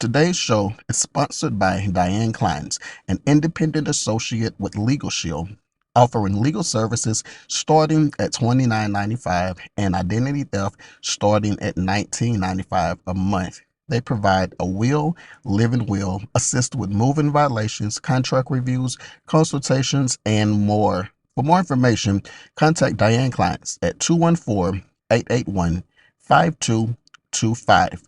Today's show is sponsored by Diane Kleins, an independent associate with Legal Shield, offering legal services starting at $29.95 and identity theft starting at $19.95 a month. They provide a will, living will, assist with moving violations, contract reviews, consultations, and more. For more information, contact Diane Kleins at 214-881-5225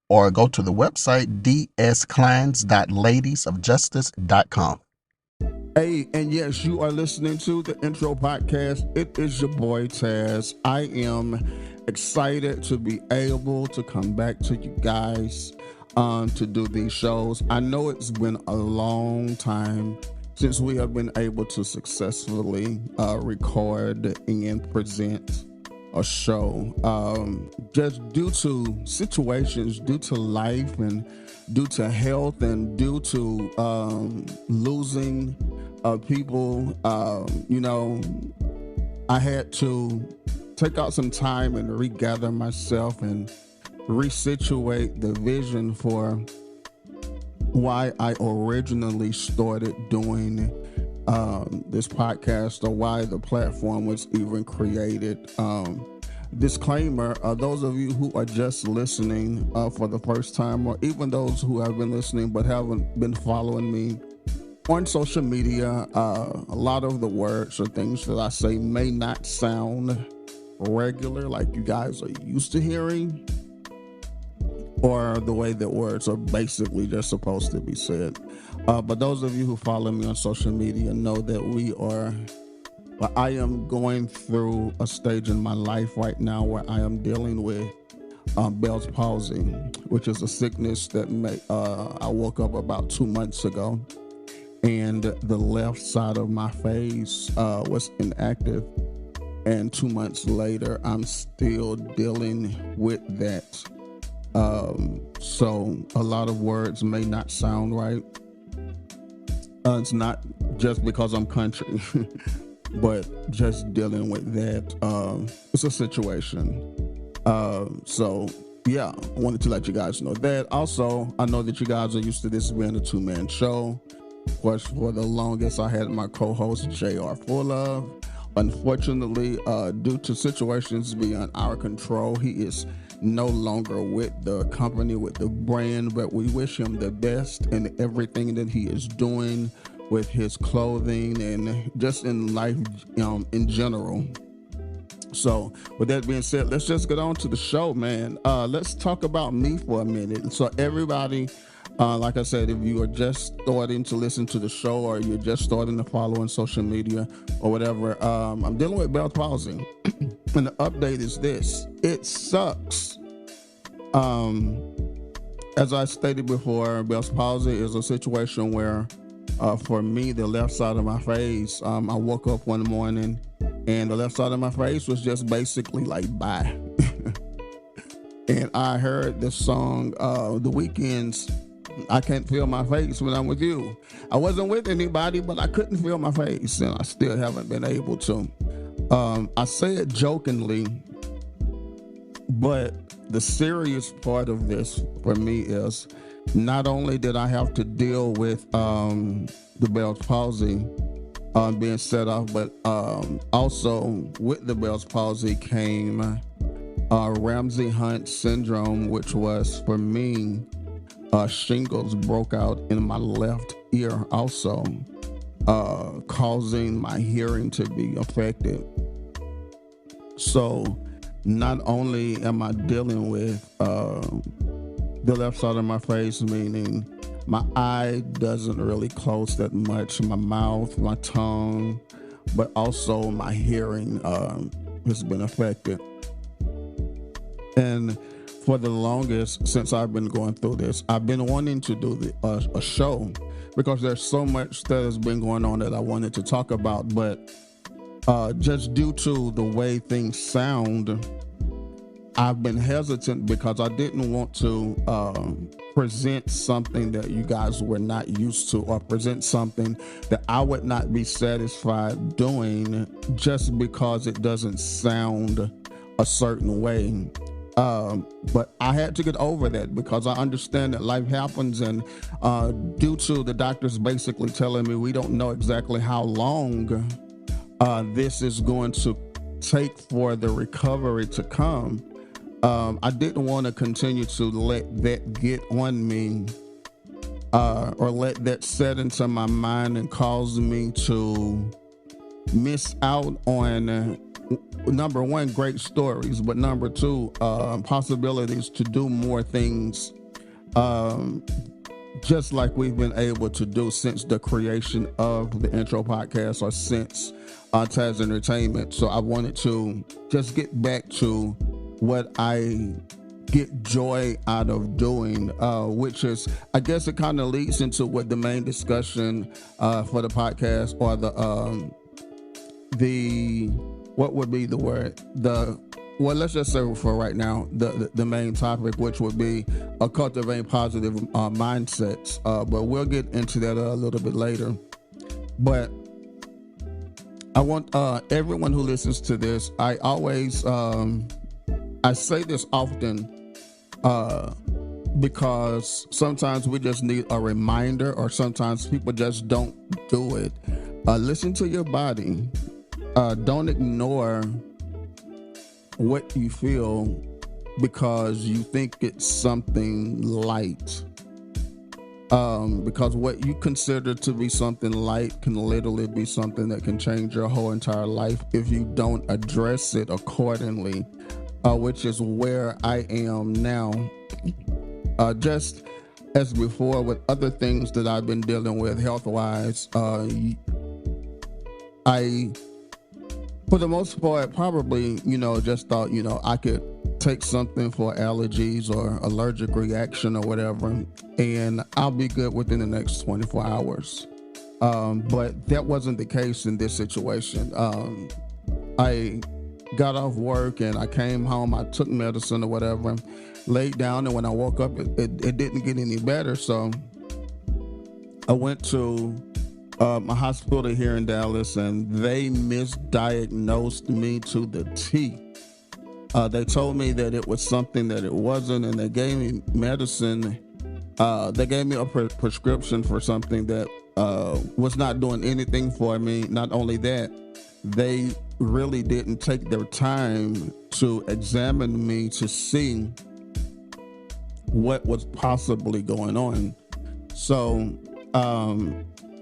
or go to the website dskleins.ladiesofjustice.com. Hey, and yes, you are listening to the intro podcast. It is your boy Tazz. I am excited to be able to come back to you guys to do these shows. I know it's been a long time since we have been able to successfully record and present a show, just due to situations, due to life, and due to health, and due to losing people. I had to take out some time and regather myself and resituate the vision for why I originally started doing this podcast, or why the platform was even created. Disclaimer, those of you who are just listening for the first time, or even those who have been listening but haven't been following me on social media, a lot of the words or things that I say may not sound regular like you guys are used to hearing, or the way that words are basically just supposed to be said. But those of you who follow me on social media know that I am going through a stage in my life right now where I am dealing with Bell's palsy, which is a sickness that I woke up about 2 months ago, and the left side of my face was inactive, and 2 months later I'm still dealing with that. So a lot of words may not sound right. It's not just because I'm country, but just dealing with that. It's a situation. So yeah, I wanted to let you guys know that. Also, I know that you guys are used to this being a two-man show. Of course, for the longest, I had my co-host JR Full. Unfortunately, due to situations beyond our control, he is no longer with the company, with the brand, but we wish him the best in everything that he is doing with his clothing and just in life in general. So with that being said, let's just get on to the show, man. Let's talk about me for a minute. So everybody, like I said, if you are just starting to listen to the show, or you're just starting to follow on social media or whatever, I'm dealing with Bell's palsy. And the update is this: it sucks. As I stated before, Bell's palsy is a situation where, for me, the left side of my face, I woke up one morning and the left side of my face was just basically like, bye. And I heard the song, The Weeknd's I Can't Feel My Face When I'm With You. I wasn't with anybody, but I couldn't feel my face, and I still haven't been able to. I say it jokingly, but the serious part of this for me is not only did I have to deal with the Bell's palsy being set off, but also with the Bell's palsy came Ramsay Hunt syndrome, which was, for me, shingles broke out in my left ear also, causing my hearing to be affected. So not only am I dealing with the left side of my face, meaning my eye doesn't really close that much, my mouth, my tongue, but also my hearing has been affected. And for the longest, since I've been going through this, I've been wanting to do a show, because there's so much that has been going on that I wanted to talk about, but just due to the way things sound, I've been hesitant, because I didn't want to present something that you guys were not used to, or present something that I would not be satisfied doing just because it doesn't sound a certain way. But I had to get over that because I understand that life happens, and due to the doctors basically telling me we don't know exactly how long this is going to take for the recovery to come, I didn't want to continue to let that get on me, or let that set into my mind and cause me to miss out on number one, great stories, but number two, possibilities to do more things, um, just like we've been able to do since the creation of the intro podcast, or since Tazz Entertainment. So I wanted to just get back to what I get joy out of doing, which is, I guess it kind of leads into what the main discussion for the podcast, or the what would be the word, well, let's just say for right now, the main topic, which would be cultivating positive mindsets, but we'll get into that a little bit later. But I want everyone who listens to this, I always I say this often, because sometimes we just need a reminder, or sometimes people just don't do it. Listen to your body. Don't ignore what you feel because you think it's something light. Because what you consider to be something light can literally be something that can change your whole entire life if you don't address it accordingly, which is where I am now. Just as before with other things that I've been dealing with health-wise, I, for the most part, probably, just thought, I could take something for allergies or allergic reaction or whatever, and I'll be good within the next 24 hours. But that wasn't the case in this situation. I got off work and I came home, I took medicine or whatever, laid down, and when I woke up, it didn't get any better. So I went to my hospital here in Dallas, and they misdiagnosed me to the T. They told me that it was something that it wasn't, and they gave me medicine. They gave me a prescription for something that was not doing anything for me. Not only that, they really didn't take their time to examine me to see what was possibly going on. So,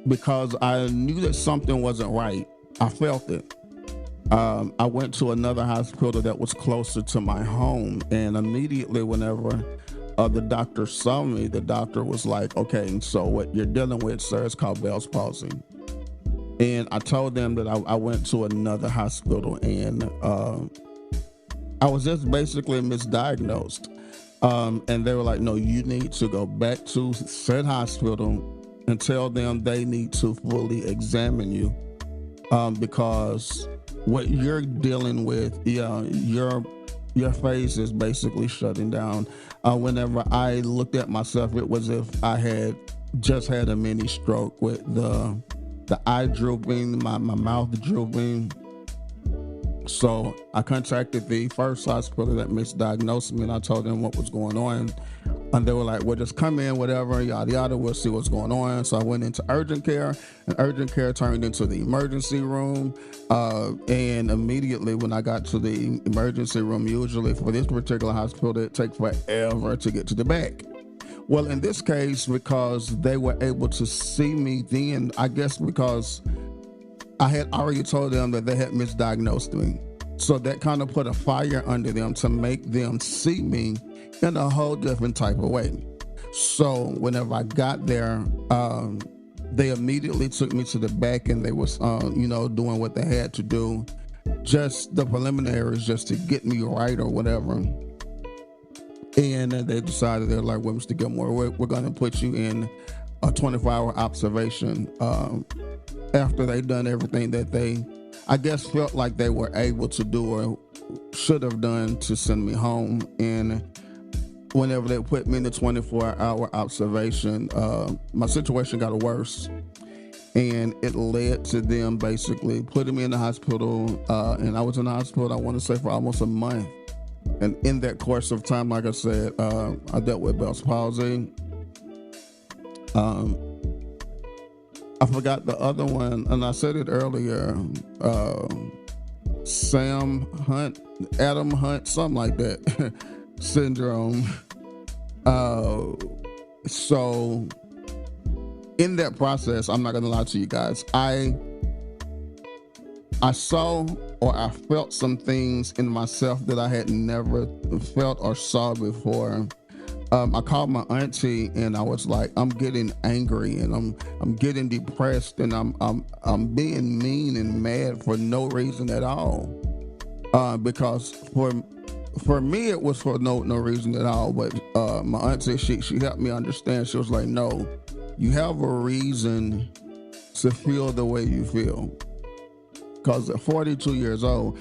because I knew that something wasn't right, I felt it. I went to another hospital that was closer to my home, and immediately whenever the doctor saw me, the doctor was like, okay, so what you're dealing with, sir, is called Bell's palsy. And I told them that I went to another hospital, and I was just basically misdiagnosed. And they were like, no, you need to go back to said hospital and tell them they need to fully examine you, because what you're dealing with, your face is basically shutting down. Whenever I looked at myself, it was as if I had just had a mini stroke, with the eye drooping, my mouth drooping. So I contacted the first hospital that misdiagnosed me, and I told them what was going on. And they were like, well, just come in, whatever, yada, yada, we'll see what's going on. So I went into urgent care, and urgent care turned into the emergency room. And immediately when I got to the emergency room, usually for this particular hospital, it takes forever to get to the back. Well, in this case, because they were able to see me then, I guess because I had already told them that they had misdiagnosed me. So that kind of put a fire under them to make them see me in a whole different type of way. So whenever I got there, they immediately took me to the back, and they was, doing what they had to do, just the preliminaries, just to get me right or whatever. And then they decided, they're like, well, Mr. Gilmore, we're going to put you in a 24-hour observation. After they done everything that they, I guess, felt like they were able to do or should have done to send me home. And whenever they put me in the 24-hour observation, my situation got worse, and it led to them basically putting me in the hospital. And I was in the hospital, I want to say, for almost a month. And in that course of time, like I said, I dealt with Bell's palsy. I forgot the other one, and I said it earlier. Sam Hunt, Adam Hunt, something like that, syndrome. So in that process, I'm not gonna lie to you guys, I saw or I felt some things in myself that I had never felt or saw before. I called my auntie and I was like, I'm getting angry and I'm getting depressed and I'm being mean and mad for no reason at all. Because for me it was for no reason at all. But my auntie, she helped me understand. She was like, no, you have a reason to feel the way you feel. Because at 42 years old,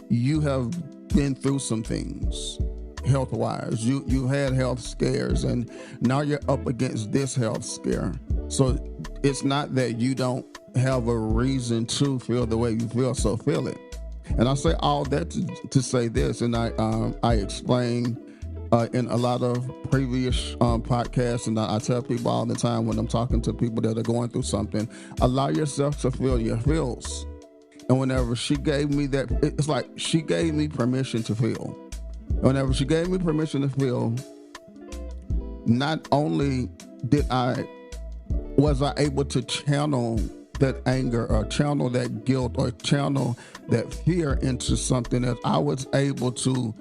you have been through some things health-wise. You had health scares, and now you're up against this health scare. So it's not that you don't have a reason to feel the way you feel, so feel it. And I say all that to say this, and I explain in a lot of previous podcasts, and I tell people all the time when I'm talking to people that are going through something, allow yourself to feel your feels. And whenever she gave me that, it's like she gave me permission to feel. Whenever she gave me permission to feel, not only was I able to channel that anger or channel that guilt or channel that fear into something else, I was able to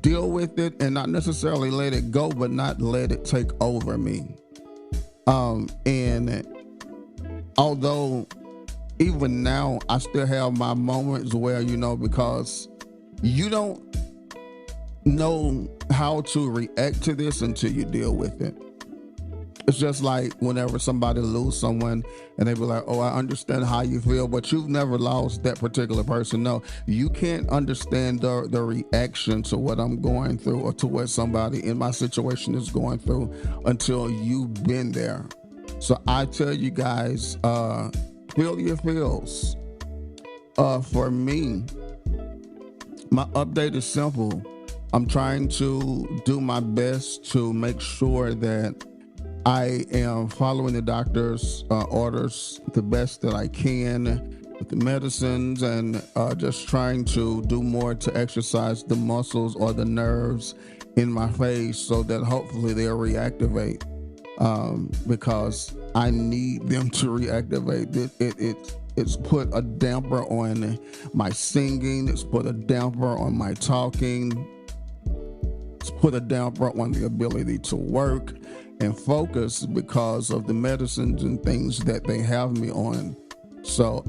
deal with it and not necessarily let it go, but not let it take over me. And although even now I still have my moments where, because you don't know how to react to this until you deal with it. It's just like whenever somebody loses someone and they be like, oh, I understand how you feel, but you've never lost that particular person. No, you can't understand the reaction to what I'm going through or to what somebody in my situation is going through until you've been there. So I tell you guys, feel your feels. For me, my update is simple. I'm trying to do my best to make sure that I am following the doctor's orders the best that I can with the medicines, and just trying to do more to exercise the muscles or the nerves in my face so that hopefully they'll reactivate, because I need them to reactivate. It's put a damper on my singing. It's put a damper on my talking. It's put a damper on the ability to work and focus because of the medicines and things that they have me on. So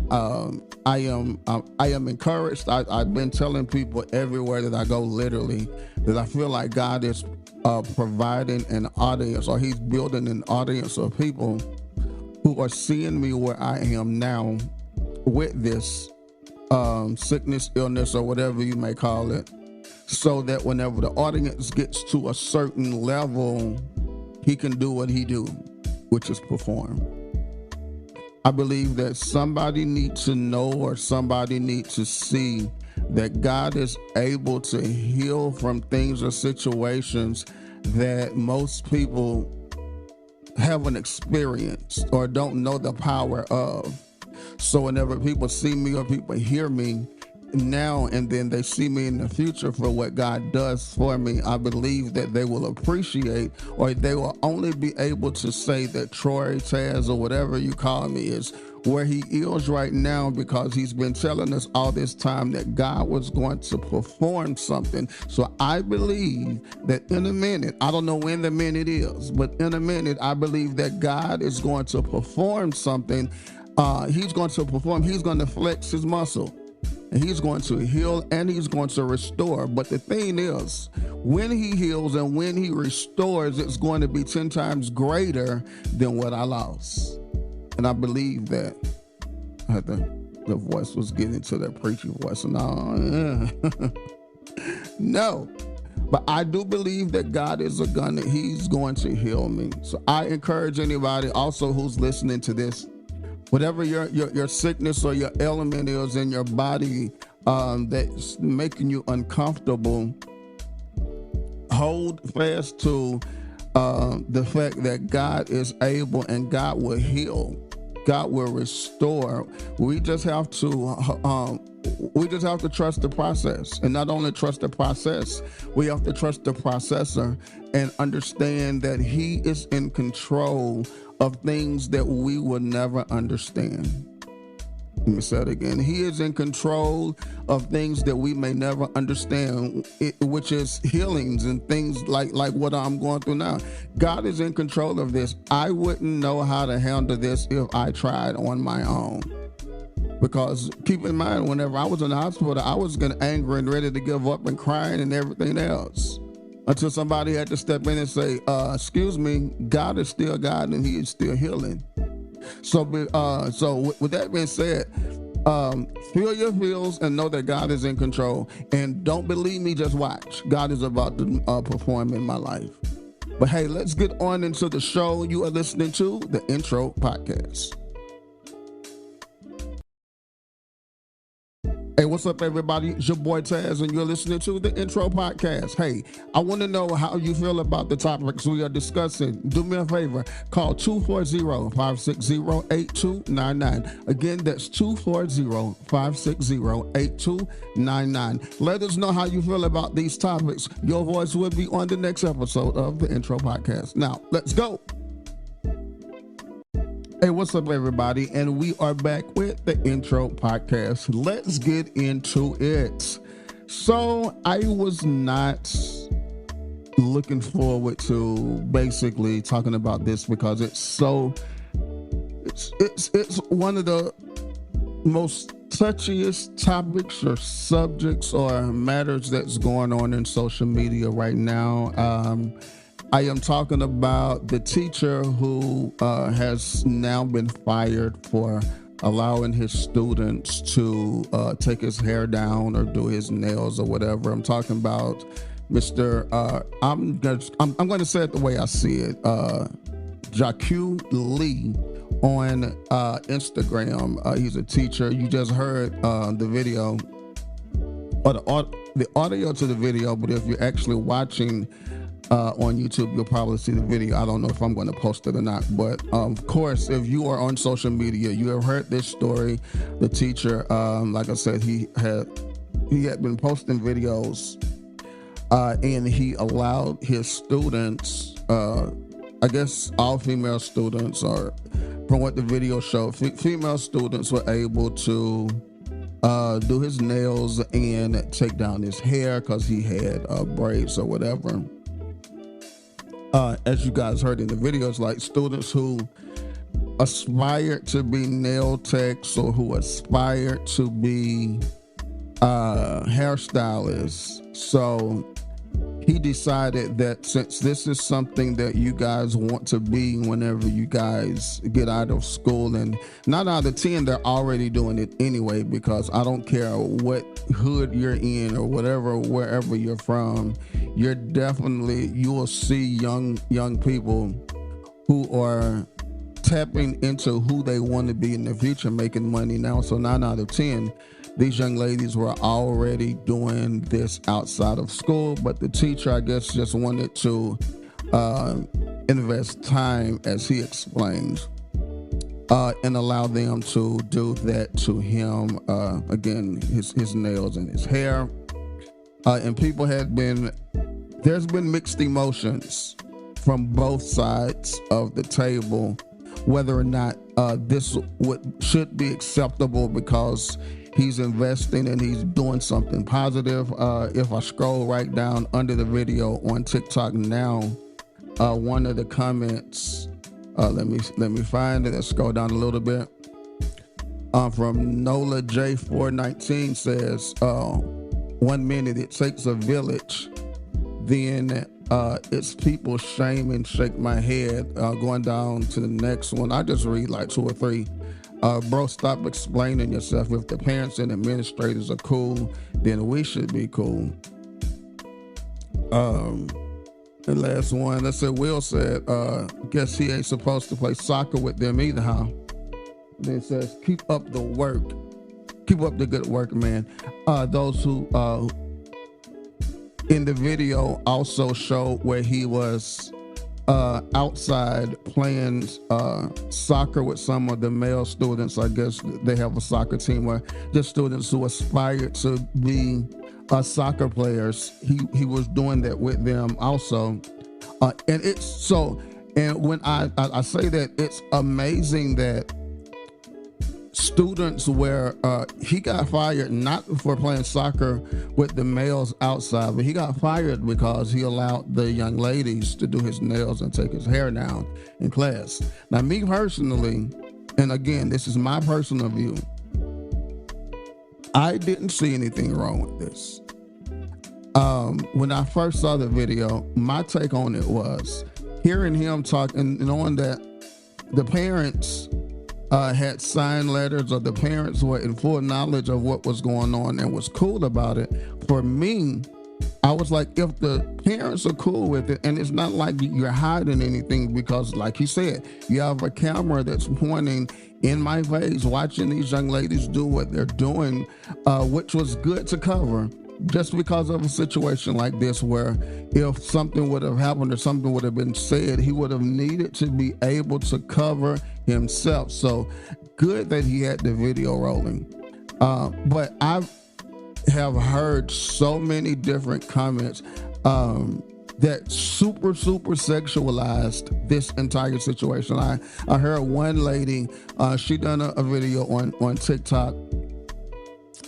I am encouraged. I've been telling people everywhere that I go, literally, that I feel like God is providing an audience, or he's building an audience of people who are seeing me where I am now with this sickness, illness, or whatever you may call it, so that whenever the audience gets to a certain level, he can do what he do, which is perform. I believe that somebody needs to know, or somebody needs to see, that God is able to heal from things or situations that most people haven't experienced or don't know the power of. So whenever people see me or people hear me now and then, they see me in the future for what God does for me, I believe that they will appreciate, or they will only be able to say that Troy, Tazz, or whatever you call me is where he is right now, because he's been telling us all this time that God was going to perform something. So I believe that in a minute, I don't know when the minute is, but in a minute, I believe that God is going to perform something. He's going to perform. He's going to flex his muscle. And he's going to heal and he's going to restore. But the thing is, when he heals and when he restores, it's going to be 10 times greater than what I lost. And I believe that. The voice was getting to that preachy voice. No. No. But I do believe that God is he's going to heal me. So I encourage anybody also who's listening to this, whatever your sickness or your ailment is in your body that's making you uncomfortable, hold fast to the fact that God is able and God will heal. God will restore. We just have to trust the process, and not only trust the process, we have to trust the processor and understand that He is in control of things that we will never understand. Let me say it again. He is in control of things that we may never understand, which is healings and things like what I'm going through now. God is in control of this. I wouldn't know how to handle this if I tried on my own. Because keep in mind, whenever I was in the hospital, I was getting angry and ready to give up and crying and everything else. Until somebody had to step in and say, excuse me, God is still God and He is still healing. So with that being said, feel your feels and know that God is in control. And don't believe me, just watch. God is about to perform in my life. But hey, let's get on into the show. You are listening to the Intro Podcast. Hey, what's up, everybody? It's your boy Tazz, and you're listening to the Intro Podcast. Hey, I want to know how you feel about the topics we are discussing. Do me a favor, call 240-560-8299. Again, that's 240-560-8299. Let us know how you feel about these topics. Your voice will be on the next episode of the Intro Podcast. Now, let's go. Hey, what's up, everybody? And we are back with the Intro Podcast. Let's get into it. So I was not looking forward to basically talking about this because it's one of the most touchiest topics or subjects or matters that's going on in social media right now. I am talking about the teacher who has now been fired for allowing his students to take his hair down or do his nails or whatever. I'm talking about Mr. I'm going to say it the way I see it. Jaquez Lee on Instagram. He's a teacher. You just heard the video or the audio to the video, but if you're actually watching on YouTube, you'll probably see the video. I don't know if I'm going to post it or not, but of course, if you are on social media, you have heard this story. The teacher, like I said, he had been posting videos, and he allowed his students, I guess all female students, or from what the video showed, female students were able to do his nails and take down his hair because he had braids or whatever. As you guys heard in the videos, like students who aspired to be nail techs or who aspired to be hairstylists. So he decided that since this is something that you guys want to be whenever you guys get out of school, and 9 out of 10, they're already doing it anyway, because I don't care what hood you're in or whatever, wherever you're from, you will see young people who are tapping into who they want to be in the future, making money now. So 9 out of 10, these young ladies were already doing this outside of school, but the teacher, I guess, just wanted to invest time, as he explains, and allow them to do that to him. Again, his nails and his hair. And people there's been mixed emotions from both sides of the table, whether or not this should be acceptable because he's investing and he's doing something positive. If I scroll right down under the video on TikTok now, one of the comments, let me find it. Let's scroll down a little bit. From Nola J419 says, 1 minute it takes a village, then it's people shame and shake my head. Going down to the next one, I just read like 2 or 3. Bro, stop explaining yourself. If the parents and administrators are cool, then we should be cool. The last one, let's say Will said, guess he ain't supposed to play soccer with them either, huh? Then it says, keep up the work. Keep up the good work, man. Those who in the video also showed where he was outside playing soccer with some of the male students. I guess they have a soccer team where the students who aspired to be soccer players. He was doing that with them also, and it's so. And when I say that, it's amazing that students where he got fired not for playing soccer with the males outside, but he got fired because he allowed the young ladies to do his nails and take his hair down in class. Now, me personally, and again, this is my personal view, I didn't see anything wrong with this. When I first saw the video, my take on it was hearing him talk and knowing that the parents had signed letters, or the parents were in full knowledge of what was going on and was cool about it. For me, I was like, if the parents are cool with it, and it's not like you're hiding anything, because like he said, you have a camera that's pointing in my face, watching these young ladies do what they're doing, which was good to cover. Just because of a situation like this, where if something would have happened or something would have been said, he would have needed to be able to cover himself. So good that he had the video rolling. But I have heard so many different comments that super sexualized this entire situation. I heard one lady, she done a video on TikTok,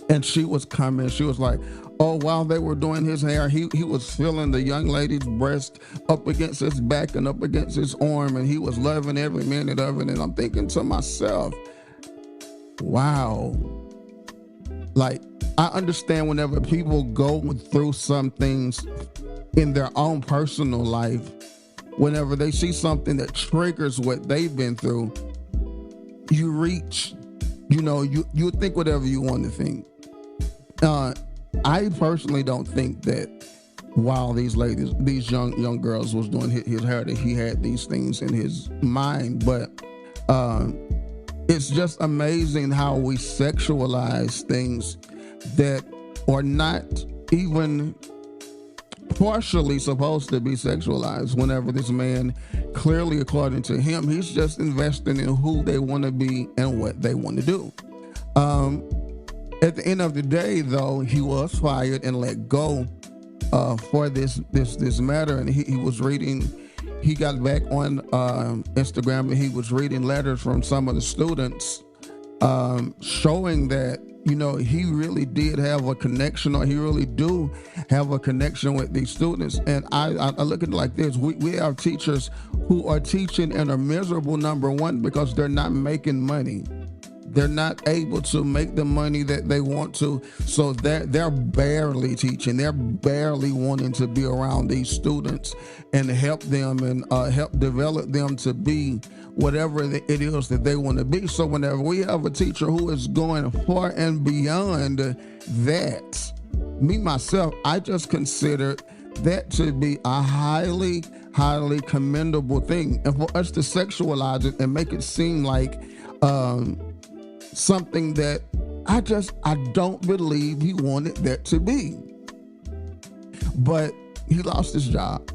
and she was coming, she was like, oh, while they were doing his hair, he was feeling the young lady's breast up against his back and up against his arm, and he was loving every minute of it. And I'm thinking to myself, wow. Like, I understand whenever people go through some things in their own personal life, whenever they see something that triggers what they've been through, you reach, you think whatever you want to think. I personally don't think that while these young girls was doing his hair, that he had these things in his mind. But it's just amazing how we sexualize things that are not even partially supposed to be sexualized, whenever this man, clearly according to him, he's just investing in who they want to be and what they want to do. At the end of the day, though, he was fired and let go for this matter. And he was reading, he got back on Instagram, and he was reading letters from some of the students showing that, he really did have a connection, or he really do have a connection with these students. And I look at it like this. We have teachers who are teaching and are miserable, number one, because they're not making money. They're not able to make the money that they want to, so they're barely teaching. They're barely wanting to be around these students and help them and help develop them to be whatever it is that they want to be. So whenever we have a teacher who is going far and beyond that, me myself, I just consider that to be a highly commendable thing. And for us to sexualize it and make it seem like something that I don't believe he wanted that to be. But he lost his job.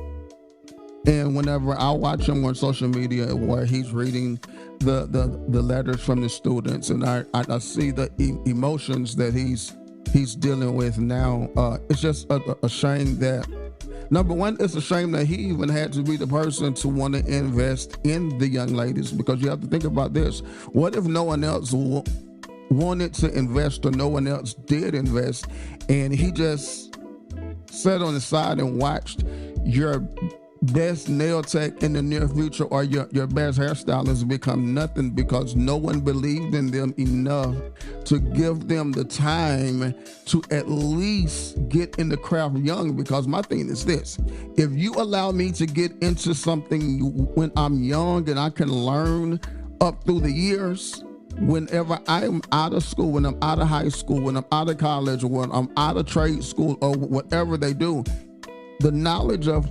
And whenever I watch him on social media where he's reading the letters from the students, and I see the emotions that he's dealing with now, it's just a shame that, number one, it's a shame that he even had to be the person to want to invest in the young ladies, because you have to think about this. What if no one else wanted to invest, or no one else did invest, and he just sat on the side and watched your best nail tech in the near future, or your best hairstylist, become nothing because no one believed in them enough to give them the time to at least get in the craft young? Because my thing is this: if you allow me to get into something when I'm young and I can learn up through the years, whenever I'm out of school, when I'm out of high school, when I'm out of college, when I'm out of trade school, or whatever they do, the knowledge of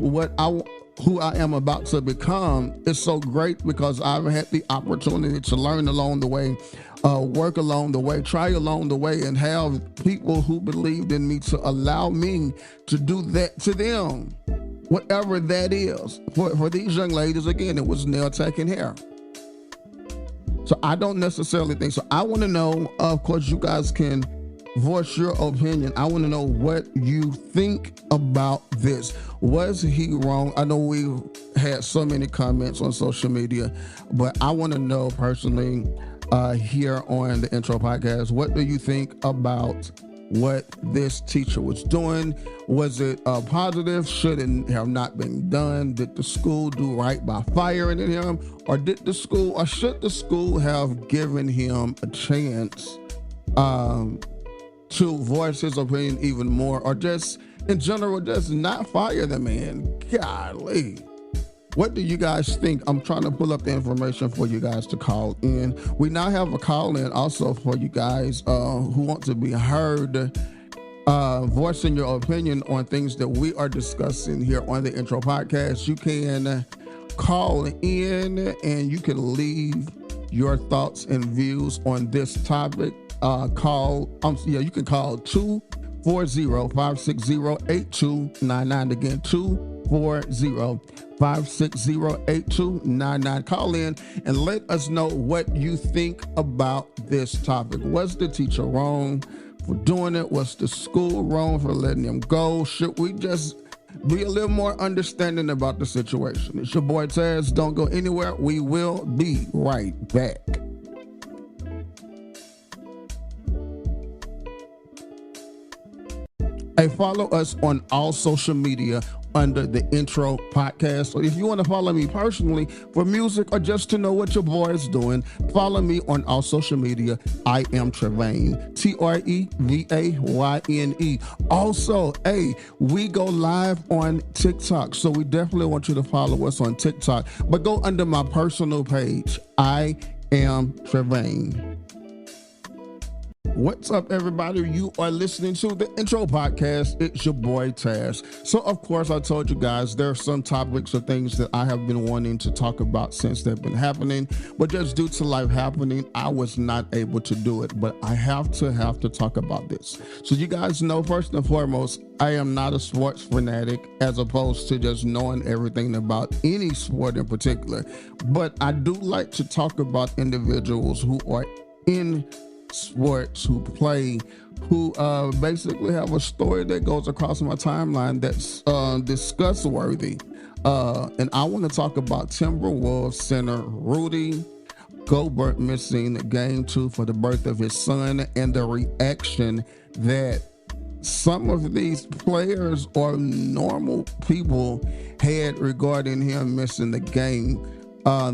who I am about to become is so great because I've had the opportunity to learn along the way, work along the way, try along the way, and have people who believed in me to allow me to do that to them, whatever that is. For these young ladies, again, it was nail tech and hair. So I don't necessarily think so. I want to know, of course, you guys can voice your opinion. I want to know what you think about this. Was he wrong? I know we've had so many comments on social media, but I want to know personally here on the Intro Podcast, what do you think about what this teacher was doing? Was it positive? Should it have not been done? Did the school do right by firing him? Or should the school have given him a chance to voice his opinion even more, or just in general, just not fire the man? Golly. What do you guys think? I'm trying to pull up the information for you guys to call in. We now have a call in also for you guys who want to be heard, voicing your opinion on things that we are discussing here on the Intro Podcast. You can call in and you can leave your thoughts and views on this topic. You can call 240-560-8299. Again, 240-560-8299. Call in and let us know what you think about this topic. Was the teacher wrong for doing it? Was the school wrong for letting him go? Should we just be a little more understanding about the situation? It's your boy Tazz. Don't go anywhere. We will be right back. Hey, follow us on all social media under the Intro Podcast. So if you want to follow me personally for music or just to know what your boy is doing, follow me on all social media. I am Trevayne, Trevayne. Also, hey, we go live on TikTok, so we definitely want you to follow us on TikTok. But go under my personal page. I am Trevayne. What's up, everybody? You are listening to the Intro Podcast. It's your boy Tazz. So, of course, I told you guys there are some topics or things that I have been wanting to talk about since they've been happening, but just due to life happening, I was not able to do it. But I have to talk about this. So, you guys know, first and foremost, I am not a sports fanatic as opposed to just knowing everything about any sport in particular. But I do like to talk about individuals who are in sports, who play, who basically have a story that goes across my timeline that's discuss worthy. And I want to talk about Timberwolves center Rudy Gobert missing game 2 for the birth of his son, and the reaction that some of these players or normal people had regarding him missing the game.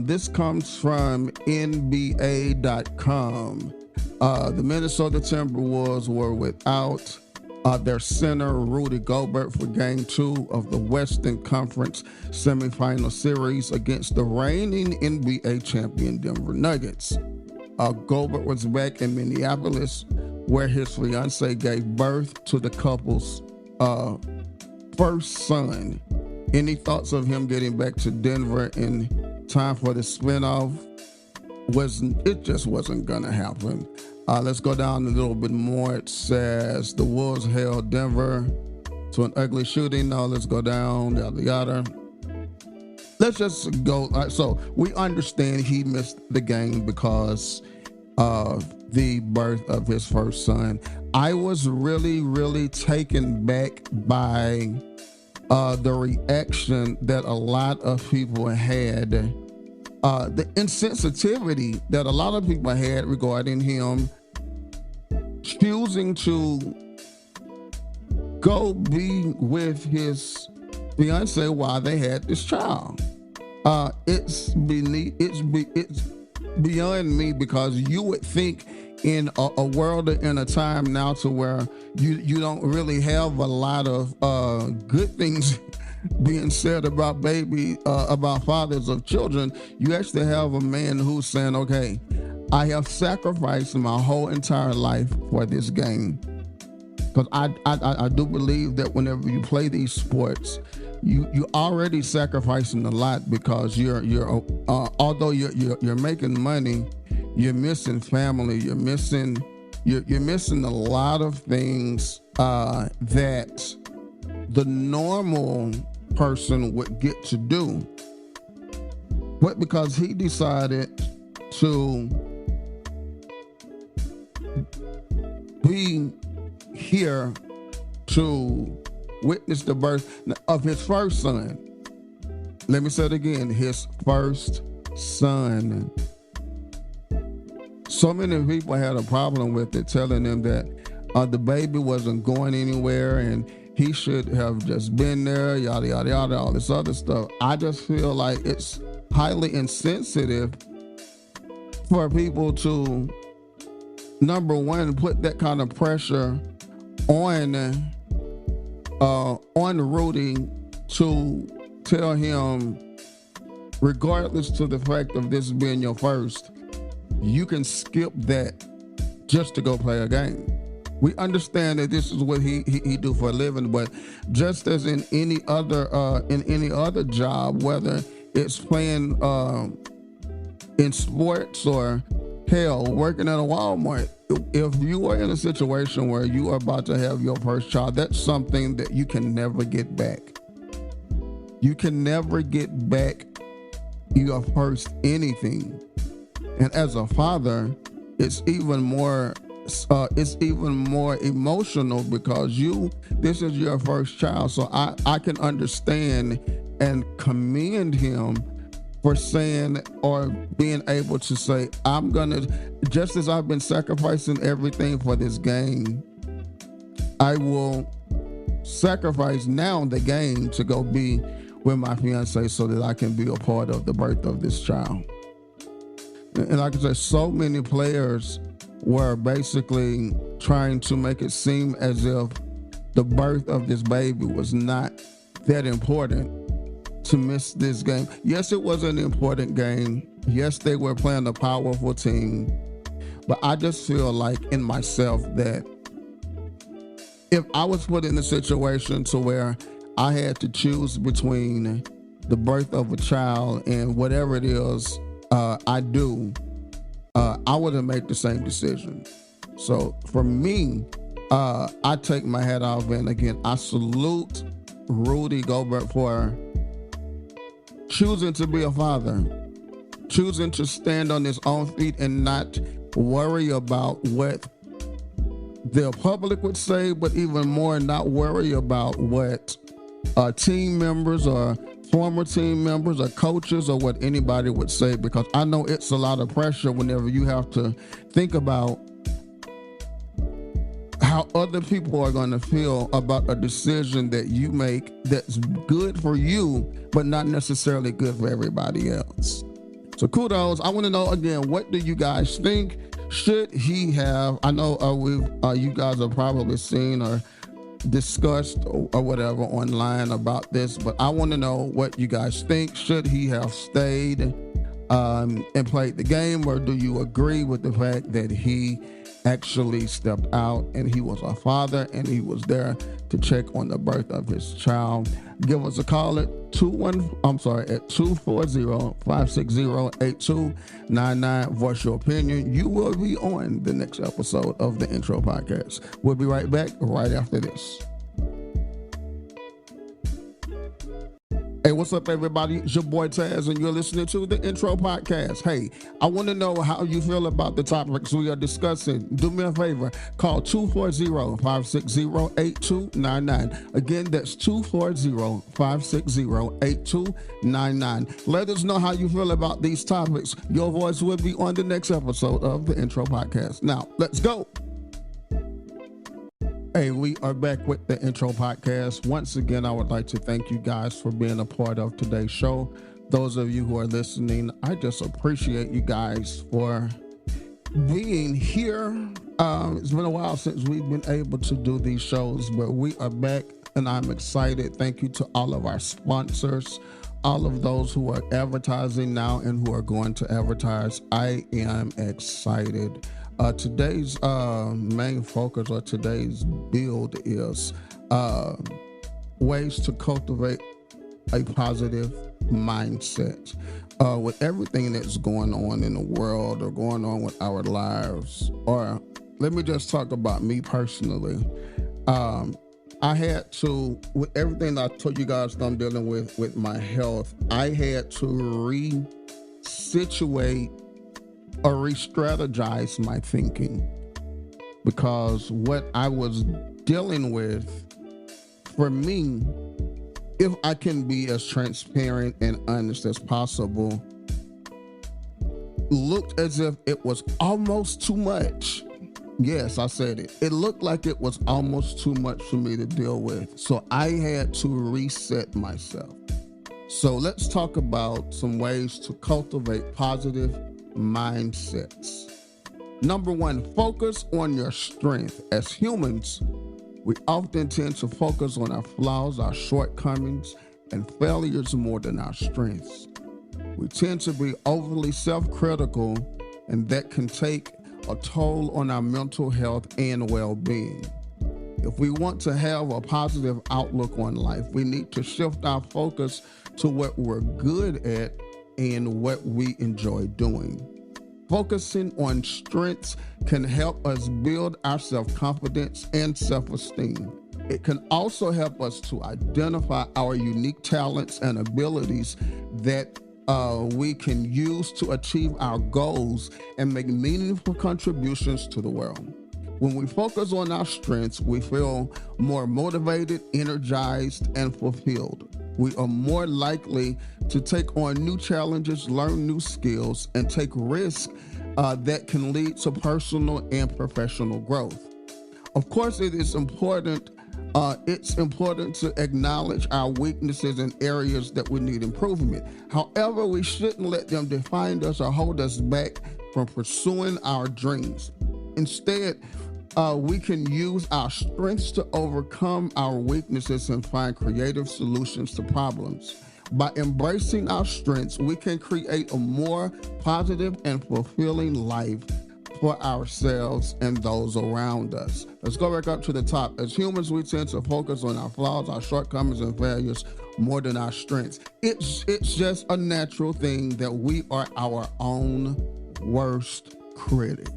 This comes from NBA.com. The Minnesota Timberwolves were without their center, Rudy Gobert, for game 2 of the Western Conference semifinal series against the reigning NBA champion Denver Nuggets. Gobert was back in Minneapolis, where his fiance gave birth to the couple's first son. Any thoughts of him getting back to Denver in time for the spinoff? It just wasn't gonna happen. Let's go down a little bit more. It says the Wolves held Denver to an ugly shooting. Now let's go down, yada yada. Let's just go. So we understand he missed the game because of the birth of his first son. I was really, really taken back by the reaction that a lot of people had, the insensitivity that a lot of people had regarding him choosing to go be with his fiance while they had this child. It's beyond me, because you would think in a world, in a time now to where you don't really have a lot of good things being said about about fathers of children. You actually have a man who's saying, okay, I have sacrificed my whole entire life for this game. Because I do believe that whenever you play these sports, you already sacrificing a lot because you're although you're making money, you're missing family, you're missing a lot of things that the normal person would get to do. But because he decided to be here to witness the birth of his first son. Let me say it again, his first son. So many people had a problem with it, telling them that the baby wasn't going anywhere and he should have just been there, yada, yada, yada, all this other stuff. I just feel like it's highly insensitive for people to, number one, put that kind of pressure on Rudy to tell him, regardless to the fact of this being your first, you can skip that just to go play a game. We understand that this is what he do for a living, but just as in any other job, whether it's playing in sports or hell, working at a Walmart, if you are in a situation where you are about to have your first child, that's something that you can never get back. You can never get back your first anything. And as a father, it's even more emotional because this is your first child. So I can understand and commend him for saying or being able to say, I'm gonna, just as I've been sacrificing everything for this game, I will sacrifice now the game to go be with my fiance so that I can be a part of the birth of this child. And like I said, so many players were basically trying to make it seem as if the birth of this baby was not that important to miss this game. Yes, it was an important game. Yes, they were playing a powerful team. But I just feel like in myself that if I was put in a situation to where I had to choose between the birth of a child and whatever it is I do, I wouldn't make the same decision. So for me, I take my hat off, and again, I salute Rudy Gobert for choosing to be a father, choosing to stand on his own feet and not worry about what the public would say, but even more, not worry about what team members or former team members or coaches or what anybody would say, because I know it's a lot of pressure whenever you have to think about how other people are going to feel about a decision that you make that's good for you, but not necessarily good for everybody else. So kudos. I want to know again, what do you guys think? Should he have, I know you guys have probably seen or discussed or whatever online about this, but I want to know what you guys think. Should he have stayed and played the game, or do you agree with the fact that he actually stepped out and he was a father and he was there to check on the birth of his child? Give us a call at 240-560-8299. Voice your opinion. You will be on the next episode of the Intro Podcast. We'll be right back right after this. Hey, what's up, everybody? It's your boy Tazz, and you're listening to the Intro Podcast. Hey, I want to know how you feel about the topics we are discussing. Do me a favor, call 240-560-8299. Again, that's 240-560-8299. Let us know how you feel about these topics. Your voice will be on the next episode of the Intro Podcast. Now, let's go. Hey, we are back with the Intro Podcast. Once again, I would like to thank you guys for being a part of today's show. Those of you who are listening, I just appreciate you guys for being here. It's been a while since we've been able to do these shows, but we are back and I'm excited. Thank you to all of our sponsors, all of those who are advertising now and who are going to advertise. I am excited. Today's main focus or today's build is ways to cultivate a positive mindset. With everything that's going on in the world or going on with our lives, or let me just talk about me personally. I had to, with everything I told you guys that I'm dealing with my health, I had to re-situate or re-strategize my thinking, because what I was dealing with, for me, if I can be as transparent and honest as possible, looked as if it was almost too much. Yes, I said it. It looked like it was almost too much for me to deal with. So I had to reset myself. So let's talk about some ways to cultivate positive mindsets. Number one, focus on your strength. As humans, we often tend to focus on our flaws, our shortcomings, and failures more than our strengths. We tend to be overly self-critical, and that can take a toll on our mental health and well-being. If we want to have a positive outlook on life, we need to shift our focus to what we're good at and what we enjoy doing. Focusing on strengths can help us build our self-confidence and self-esteem. It can also help us to identify our unique talents and abilities that we can use to achieve our goals and make meaningful contributions to the world. When we focus on our strengths, we feel more motivated, energized, and fulfilled. We are more likely to take on new challenges, learn new skills, and take risks that can lead to personal and professional growth. Of course, it is important. It's important to acknowledge our weaknesses and areas that we need improvement. However, we shouldn't let them define us or hold us back from pursuing our dreams. Instead, we can use our strengths to overcome our weaknesses and find creative solutions to problems. By embracing our strengths, we can create a more positive and fulfilling life for ourselves and those around us. Let's go back up to the top. As humans, we tend to focus on our flaws, our shortcomings, and failures more than our strengths. It's just a natural thing that we are our own worst critic.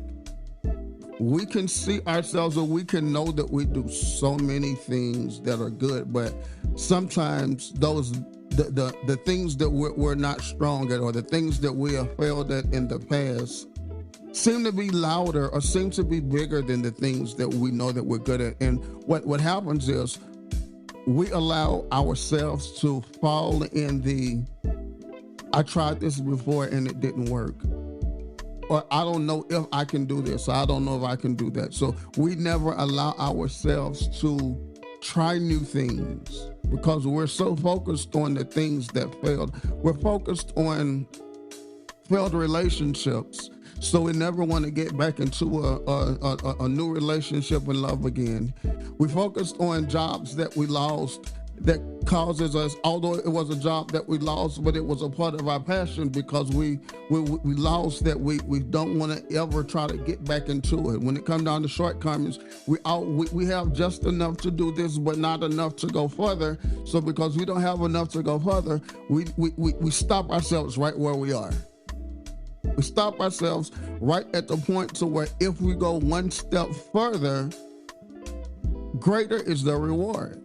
We can see ourselves, or we can know that we do so many things that are good, but sometimes the things that we're not strong at, or the things that we have failed at in the past, seem to be louder or seem to be bigger than the things that we know that we're good at. And what happens is we allow ourselves to fall in the, I tried this before and it didn't work. Or I don't know if I can do this. I don't know if I can do that. So we never allow ourselves to try new things because we're so focused on the things that failed. We're focused on failed relationships. So we never want to get back into a new relationship and love again. We focused on jobs that we lost that causes us, although it was a job that we lost, but it was a part of our passion because we lost that we don't want to ever try to get back into it. When it comes down to shortcomings, we have just enough to do this, but not enough to go further. So because we don't have enough to go further, we stop ourselves right where we are. We stop ourselves right at the point to where if we go one step further, greater is the reward.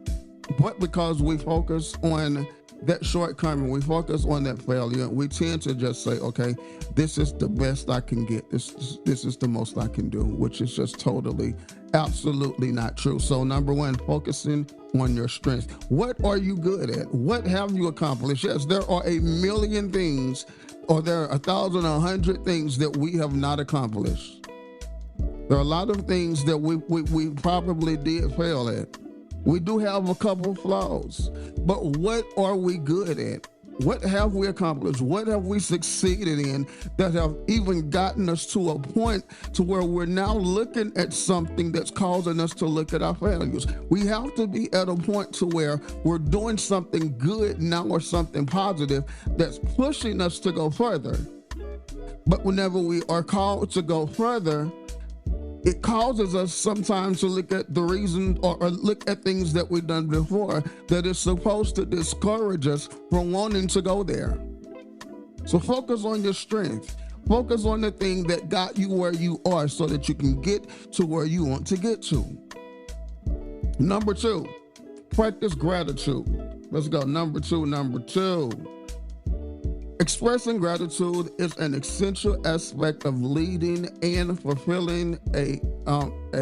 But because we focus on that shortcoming, we focus on that failure, we tend to just say, okay, this is the best I can get. This is the most I can do, which is just totally, absolutely not true. So number one, focusing on your strengths. What are you good at? What have you accomplished? Yes, there are a million things, or there are 1,000, 100 things that we have not accomplished. There are a lot of things that we probably did fail at. We do have a couple flaws, but what are we good at? What have we accomplished? What have we succeeded in that have even gotten us to a point to where we're now looking at something that's causing us to look at our failures? We have to be at a point to where we're doing something good now or something positive that's pushing us to go further. But whenever we are called to go further, It causes us sometimes to look at the reason or look at things that we've done before that is supposed to discourage us from wanting to go there. So focus on your strength. Focus on the thing that got you where you are so that you can get to where you want to get to. Number 2, practice gratitude. Let's go. Number two. Expressing gratitude is an essential aspect of leading and fulfilling a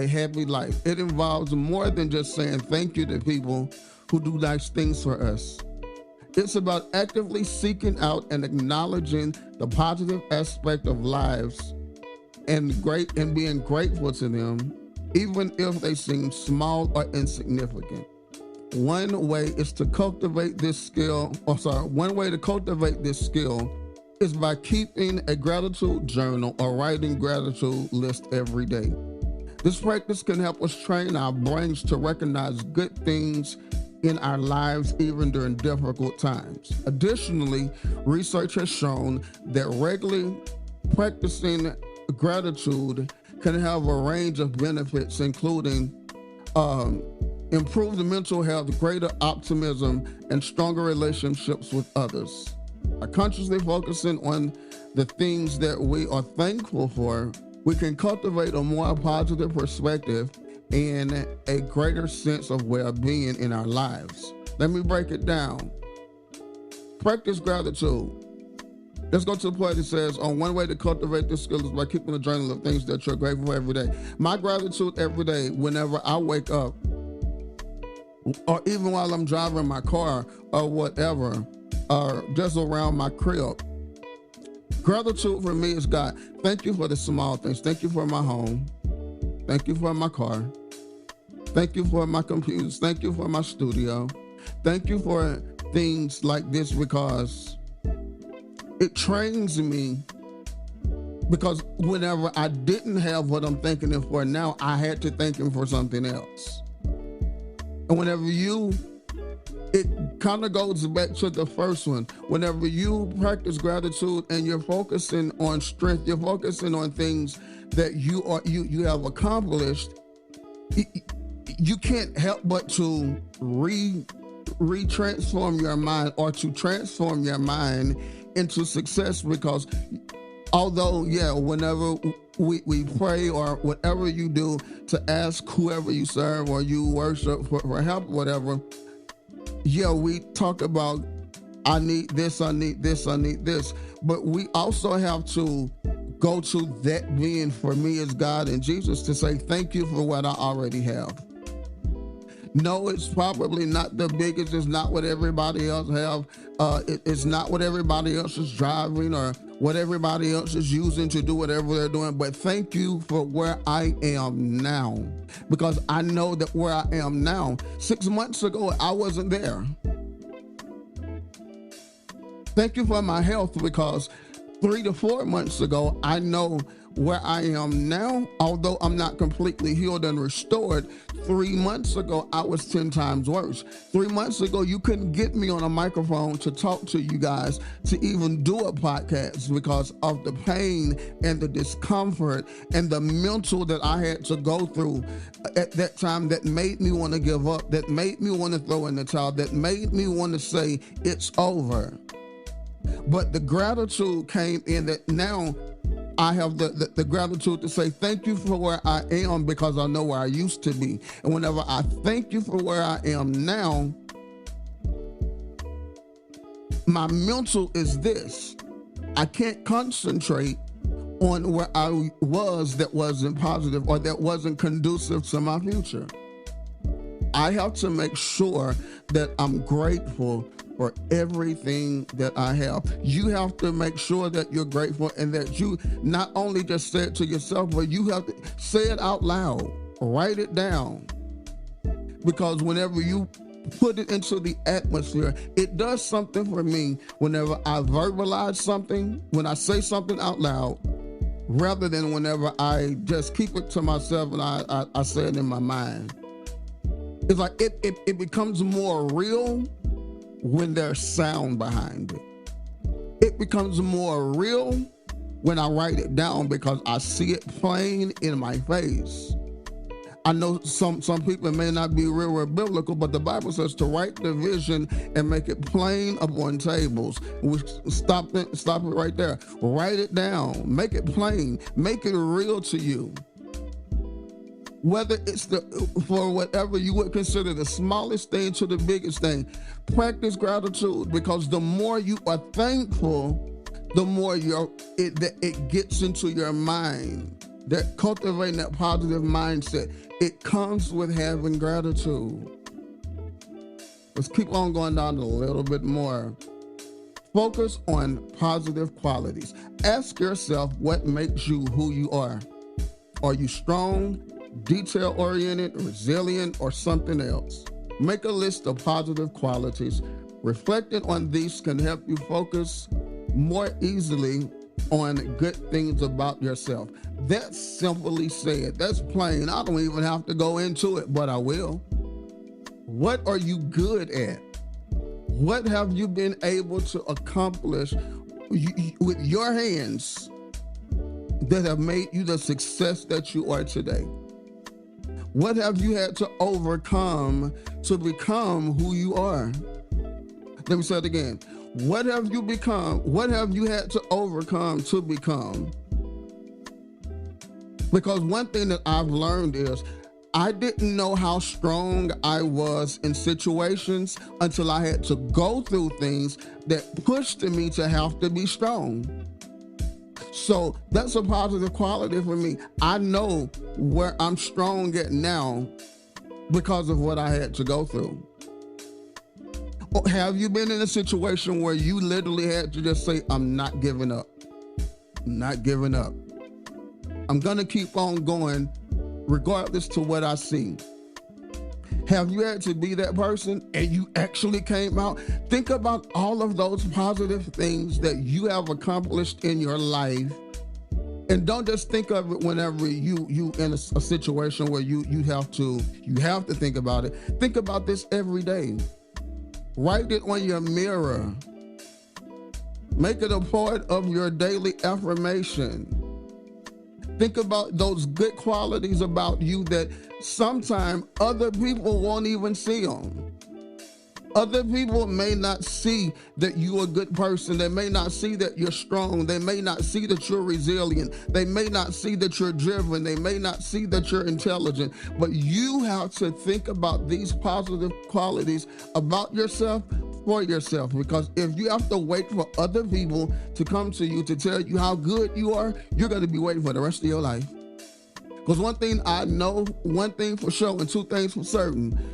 happy life. It involves more than just saying thank you to people who do nice things for us. It's about actively seeking out and acknowledging the positive aspect of lives and being grateful to them, even if they seem small or insignificant. One way to cultivate this skill is by keeping a gratitude journal or writing gratitude list every day. This practice can help us train our brains to recognize good things in our lives even during difficult times. Additionally, research has shown that regularly practicing gratitude can have a range of benefits, including improved mental health, greater optimism, and stronger relationships with others. By consciously focusing on the things that we are thankful for, we can cultivate a more positive perspective and a greater sense of well-being in our lives. Let me break it down. Practice gratitude. Let's go to the part that says, one way to cultivate this skill is by keeping a journal of things that you're grateful for every day. My gratitude every day, whenever I wake up, or even while I'm driving my car or whatever, or just around my crib. Gratitude for me is, God, thank you for the small things. Thank you for my home. Thank you for my car. Thank you for my computers. Thank you for my studio. Thank you for things like this, because it trains me. Because whenever I didn't have what I'm thanking him for now, I had to thank him for something else. And whenever it kind of goes back to the first one. Whenever you practice gratitude and you're focusing on strength, you're focusing on things that you have accomplished, you can't help but to re-transform your mind, or to transform your mind into success. Because although, whenever we pray or whatever you do to ask whoever you serve or you worship for help, whatever, we talk about, I need this, I need this, I need this. But we also have to go to that being, for me is God and Jesus, to say thank you for what I already have. No, it's probably not the biggest. It's not what everybody else have. It's not what everybody else is driving or what everybody else is using to do whatever they're doing. But thank you for where I am now, because I know that where I am now, 6 months ago, I wasn't there. Thank you for my health, because 3 to 4 months ago, I know where I am now, although I'm not completely healed and restored. 3 months ago, I was 10 times worse. 3 months ago, you couldn't get me on a microphone to talk to you guys, to even do a podcast, because of the pain and the discomfort and the mental that I had to go through at that time, that made me want to give up, that made me want to throw in the towel, that made me want to say it's over. But the gratitude came in that now I have the gratitude to say thank you for where I am, because I know where I used to be. And whenever I thank you for where I am now, my mental is this: I can't concentrate on where I was that wasn't positive or that wasn't conducive to my future. I have to make sure that I'm grateful for everything that I have. You have to make sure that you're grateful, and that you not only just say it to yourself, but you have to say it out loud, write it down. Because whenever you put it into the atmosphere, it does something for me whenever I verbalize something, when I say something out loud, rather than whenever I just keep it to myself and I say it in my mind. It's like it becomes more real when there's sound behind it. It becomes more real when I write it down because I see it plain in my face. I know some people may not be real biblical, but the Bible says to write the vision and make it plain upon tables. Stop it right there. Write it down. Make it plain. Make it real to you. Whether it's for whatever you would consider the smallest thing to the biggest thing, practice gratitude, because the more you are thankful, the more it gets into your mind. That cultivating that positive mindset, it comes with having gratitude. Let's keep on going down a little bit more. Focus on positive qualities. Ask yourself what makes you who you are. Are you strong, detail-oriented, resilient, or something else? Make a list of positive qualities. Reflecting on these can help you focus more easily on good things about yourself. That's simply said. That's plain. I don't even have to go into it, but I will. What are you good at? What have you been able to accomplish with your hands that have made you the success that you are today? What have you had to overcome to become who you are? Let me say it again. What have you become? What have you had to overcome to become? Because one thing that I've learned is I didn't know how strong I was in situations until I had to go through things that pushed me to have to be strong. So that's a positive quality for me. I know where I'm strong at now because of what I had to go through. Have you been in a situation where you literally had to just say, I'm not giving up? I'm not giving up. I'm going to keep on going regardless to what I see. Have you had to be that person and you actually came out? Think about all of those positive things that you have accomplished in your life. And don't just think of it whenever you in a situation where you have to think about it. Think about this every day. Write it on your mirror. Make it a part of your daily affirmation. Think about those good qualities about you that sometimes other people won't even see them. Other people may not see that you're a good person. They may not see that you're strong. They may not see that you're resilient. They may not see that you're driven. They may not see that you're intelligent. But you have to think about these positive qualities about yourself for yourself. Because if you have to wait for other people to come to you to tell you how good you are, you're going to be waiting for the rest of your life. Because one thing I know, one thing for sure, and two things for certain,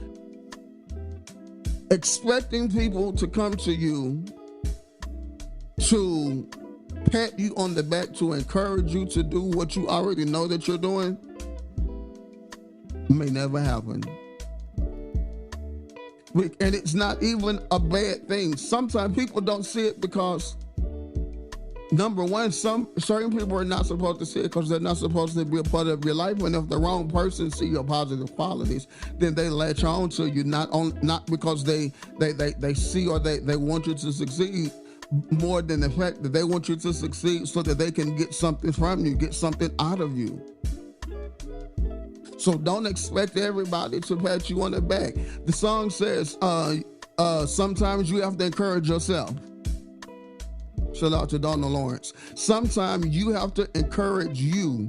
expecting people to come to you to pat you on the back, to encourage you to do what you already know that you're doing, may never happen. And it's not even a bad thing. Sometimes people don't see it because, number one, certain people are not supposed to see it because they're not supposed to be a part of your life. And if the wrong person see your positive qualities, then they latch on to you, not because they see or they want you to succeed, more than the fact that they want you to succeed so that they can get something from you, get something out of you. So don't expect everybody to pat you on the back. The song says, sometimes you have to encourage yourself. Shout out to Donna Lawrence. Sometimes you have to encourage you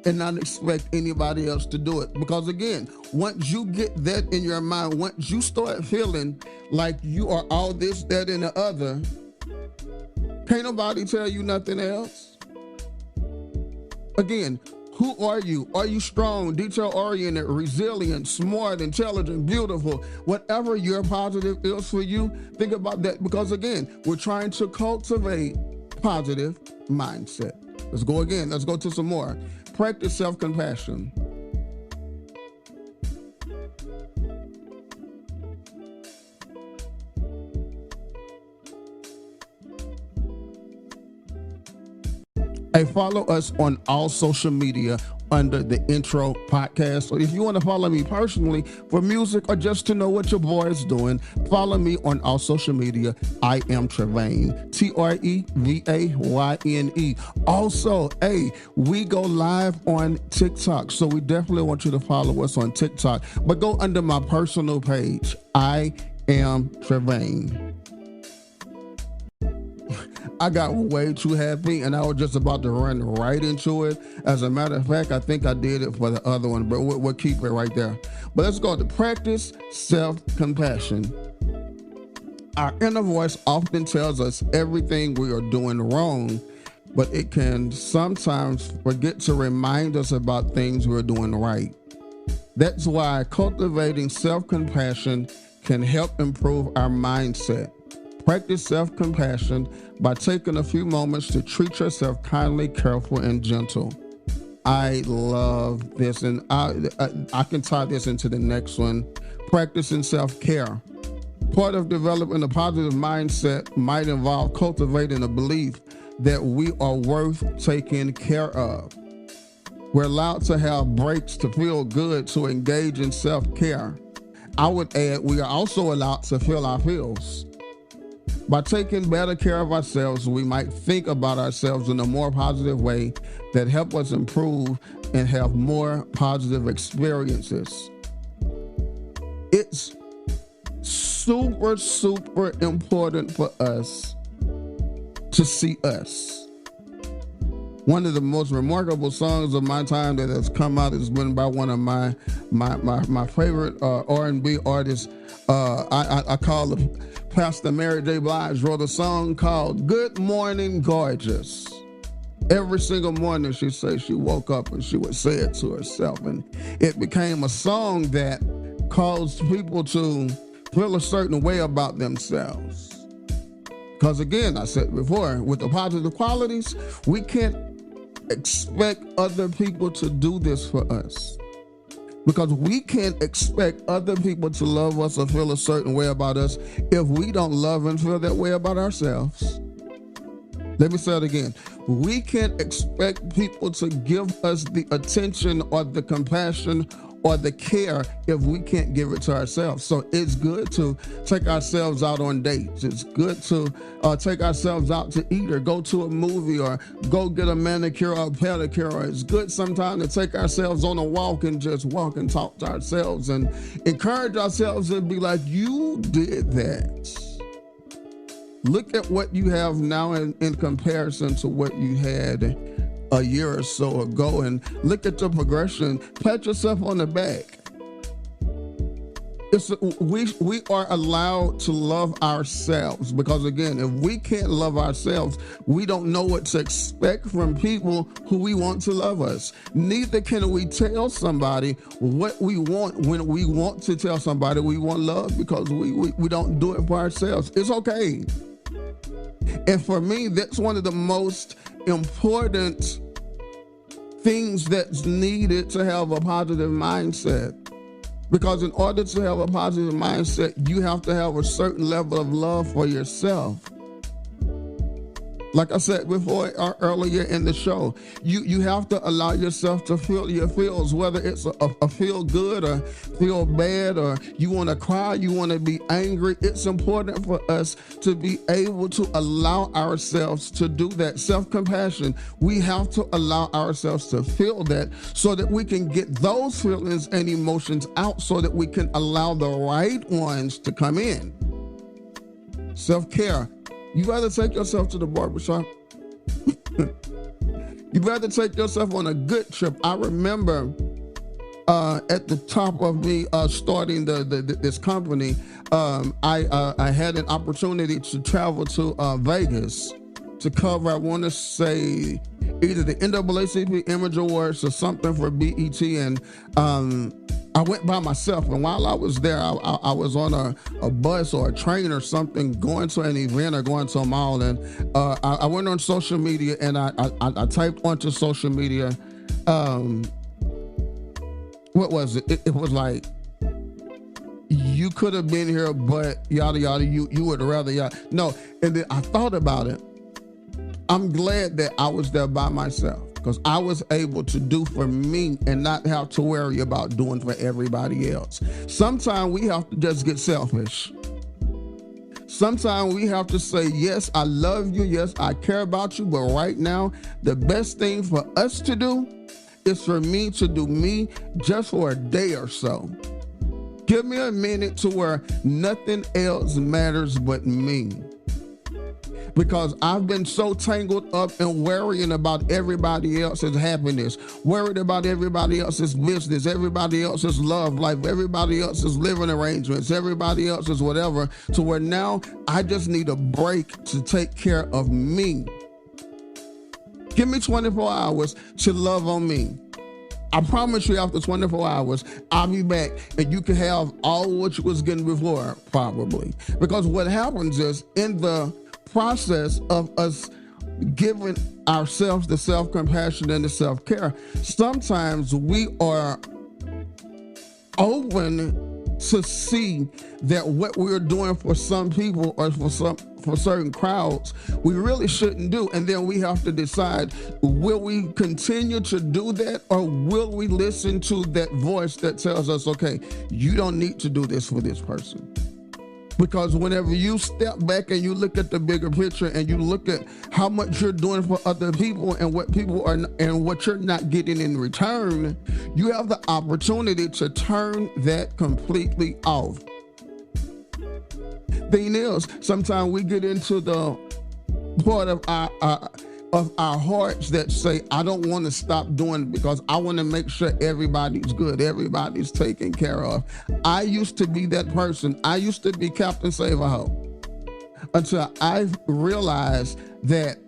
and not expect anybody else to do it. Because again, once you get that in your mind, once you start feeling like you are all this, that, and the other, can't nobody tell you nothing else. Again, who are you? Are you strong, detail-oriented, resilient, smart, intelligent, beautiful? Whatever your positive is for you, think about that. Because again, we're trying to cultivate positive mindset. Let's go again. Let's go to some more. Practice self-compassion. Hey, follow us on all social media under the Intro Podcast. So if you want to follow me personally for music or just to know what your boy is doing, follow me on all social media. I am Trevayne, Trevayne. Also, hey, we go live on TikTok, so we definitely want you to follow us on TikTok. But go under my personal page. I am Trevayne. I got way too happy and I was just about to run right into it. As a matter of fact, I think I did it for the other one, but we'll keep it right there. But let's go to practice self-compassion. Our inner voice often tells us everything we are doing wrong, but it can sometimes forget to remind us about things we're doing right. That's why cultivating self-compassion can help improve our mindset. Practice self-compassion by taking a few moments to treat yourself kindly, careful, and gentle. I love this, and I can tie this into the next one. Practicing self-care. Part of developing a positive mindset might involve cultivating a belief that we are worth taking care of. We're allowed to have breaks to feel good, to engage in self-care. I would add, we are also allowed to feel our feels. By taking better care of ourselves, we might think about ourselves in a more positive way that help us improve and have more positive experiences. It's super, super important for us to see us. One of the most remarkable songs of my time that has come out has been by one of my favorite R&B artists. I call him Pastor Mary J. Blige. Wrote a song called "Good Morning, Gorgeous." Every single morning, she said she woke up and she would say it to herself, and it became a song that caused people to feel a certain way about themselves. Because again, I said before, with the positive qualities, we can't expect other people to do this for us. Because we can't expect other people to love us or feel a certain way about us if we don't love and feel that way about ourselves. Let me say it again. We can't expect people to give us the attention or the compassion or the care if we can't give it to ourselves. So it's good to take ourselves out on dates. It's good to take ourselves out to eat or go to a movie or go get a manicure or a pedicure. Or it's good sometimes to take ourselves on a walk and just walk and talk to ourselves and encourage ourselves and be like, you did that. Look at what you have now in comparison to what you had a year or so ago, and look at your progression. Pat yourself on the back. We are allowed to love ourselves, because again, if we can't love ourselves, we don't know what to expect from people who we want to love us. Neither can we tell somebody what we want when we want to tell somebody we want love, because we don't do it for ourselves. It's okay. And for me, that's one of the most important things that's needed to have a positive mindset. Because in order to have a positive mindset, you have to have a certain level of love for yourself. Like I said before, earlier in the show, you have to allow yourself to feel your feels, whether it's a feel good or feel bad, or you want to cry, you want to be angry. It's important for us to be able to allow ourselves to do that. Self-compassion, we have to allow ourselves to feel that so that we can get those feelings and emotions out so that we can allow the right ones to come in. Self-care. You rather take yourself to the barbershop? You rather take yourself on a good trip? I remember at the top of me starting this company, I had an opportunity to travel to Vegas to cover, I want to say, either the NAACP Image Awards or something for BET, and I went by myself, and while I was there, I was on a bus or a train or something, going to an event or going to a mall, and I went on social media, and I typed onto social media, what was it? It was like, you could have been here, but yada yada, you would rather yada. No, and then I thought about it. I'm glad that I was there by myself. because I was able to do for me and not have to worry about doing for everybody else. Sometimes we have to just get selfish. Sometimes we have to say, yes, I love you. Yes, I care about you. But right now, the best thing for us to do is for me to do me just for a day or so. Give me a minute to where nothing else matters but me. Because I've been so tangled up in worrying about everybody else's happiness, worried about everybody else's business, everybody else's love life, everybody else's living arrangements, everybody else's whatever, to where now I just need a break to take care of me. Give me 24 hours to love on me. I promise you after 24 hours, I'll be back and you can have all what you was getting before, probably. Because what happens is in the process of us giving ourselves the self-compassion and the self-care, sometimes we are open to see that what we're doing for some people or for certain crowds, we really shouldn't do. And then we have to decide, will we continue to do that, or will we listen to that voice that tells us, okay, you don't need to do this for this person? Because whenever you step back and you look at the bigger picture and you look at how much you're doing for other people and what people are and what you're not getting in return, you have the opportunity to turn that completely off. Thing is, sometimes we get into the part of our hearts that say, I don't want to stop doing it because I want to make sure everybody's good, everybody's taken care of. I used to be that person. I used to be Captain Save-A-Ho until I realized that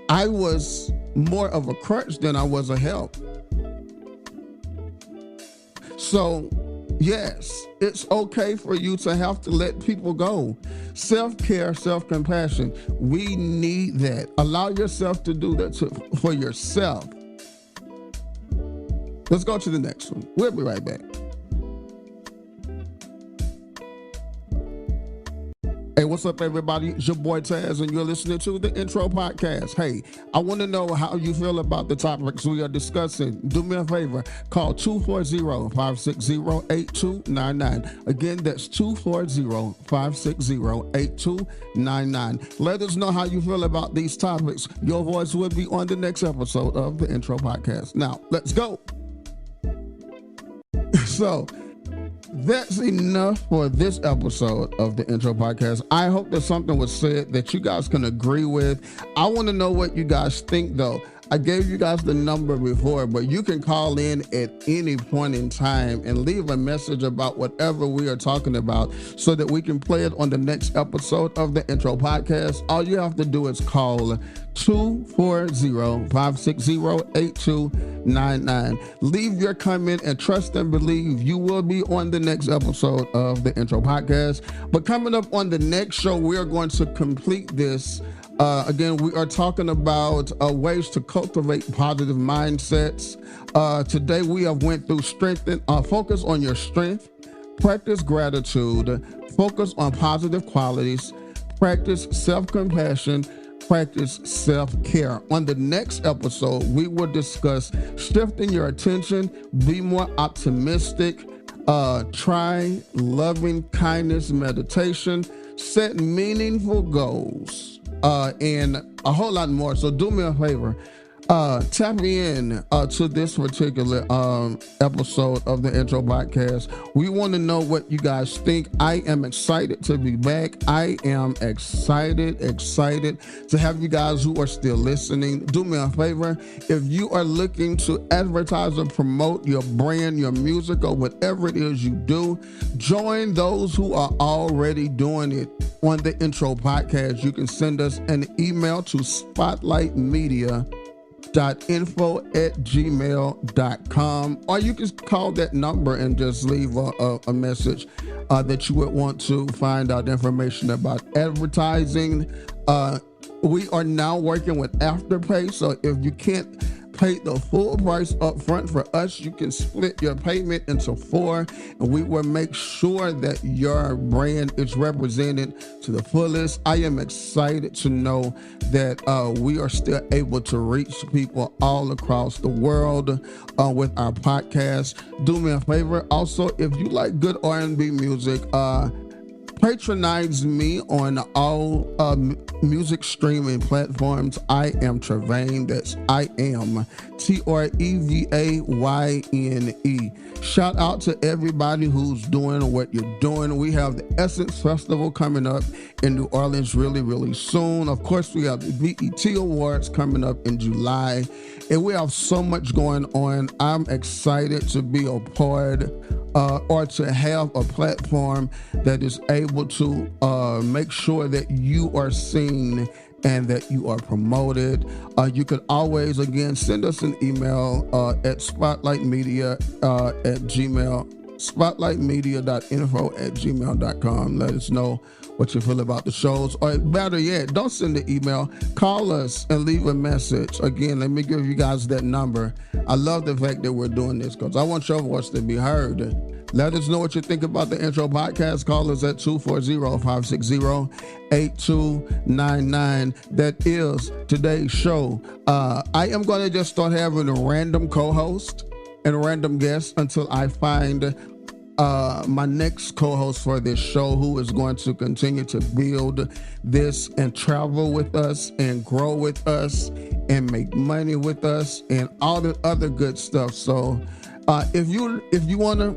I was more of a crutch than I was a help. So yes, it's okay for you to have to let people go. Self-care, self-compassion, we need that. Allow yourself to do that for yourself. Let's go to the next one. We'll be right back. Hey, what's up, everybody? It's your boy Tazz, and you're listening to the Intro Podcast. Hey, I want to know how you feel about the topics we are discussing. Do me a favor. Call 240-560-8299. Again, that's 240-560-8299. Let us know how you feel about these topics. Your voice will be on the next episode of the Intro Podcast. Now, let's go. So, that's enough for this episode of the Intro Podcast. I hope that something was said that you guys can agree with. I want to know what you guys think, though. I gave you guys the number before, but you can call in at any point in time and leave a message about whatever we are talking about so that we can play it on the next episode of the Intro Podcast. All you have to do is call 240-560-8299. Leave your comment and trust and believe you will be on the next episode of the Intro Podcast. But coming up on the next show, we are going to complete this. Again, we are talking about ways to cultivate positive mindsets. Today, we have went through focus on your strength, practice gratitude, focus on positive qualities, practice self-compassion, practice self-care. On the next episode, we will discuss shifting your attention, be more optimistic, try loving kindness meditation, set meaningful goals, and a whole lot more. So do me a favor, tap in to this particular episode of the Intro Podcast. We want to know what you guys think. I am excited to be back. I am excited to have you guys who are still listening. Do me a favor, if you are looking to advertise or promote your brand, your music, or whatever it is you do, join those who are already doing it on the Intro Podcast. You can send us an email to spotlightmedia.info@gmail.com, or you can call that number and just leave a message that you would want to find out information about advertising. We are now working with Afterpay, so if you can't pay the full price up front. For us, you can split your payment into 4, and we will make sure that your brand is represented to the fullest. I am excited to know that we are still able to reach people all across the world with our podcast. Do me a favor. Also, if you like good R&B music, patronize me on all music streaming platforms. I am Trevayne. That's I am Trevayne. Shout out to everybody who's doing what you're doing. We have the Essence Festival coming up in New Orleans really, really soon. Of course, we have the BET Awards coming up in July, and we have so much going on. I'm excited to be a part or to have a platform that is able to make sure that you are seen and that you are promoted. You can always, again, send us an email at spotlightmedia@gmail.info@gmail.com. Let us know what you feel about the shows, or better yet, don't send the email, call us and leave a message. Again, let me give you guys that number. I love the fact that we're doing this because I want your voice to be heard. Let us know what you think about the intro podcast. Call us at 240-560-8299. That is today's show. I am going to just start having a random co-host and a random guest until I find my next co-host for this show, who is going to continue to build this and travel with us and grow with us and make money with us and all the other good stuff. So if you want to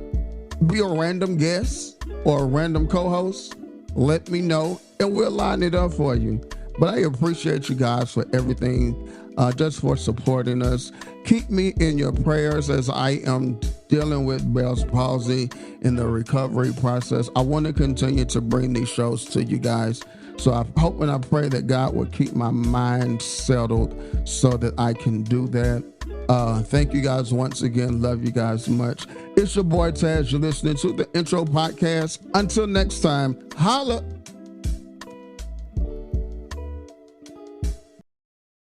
be a random guest or a random co-host, let me know and we'll line it up for you. But I appreciate you guys for everything, just for supporting us. Keep me in your prayers as I am dealing with Bell's palsy in the recovery process. I want to continue to bring these shows to you guys. So I hope and I pray that God will keep my mind settled so that I can do that. Thank you guys once again. Love you guys much. It's your boy Tazz. You're listening to the Intro Podcast. Until next time, holla.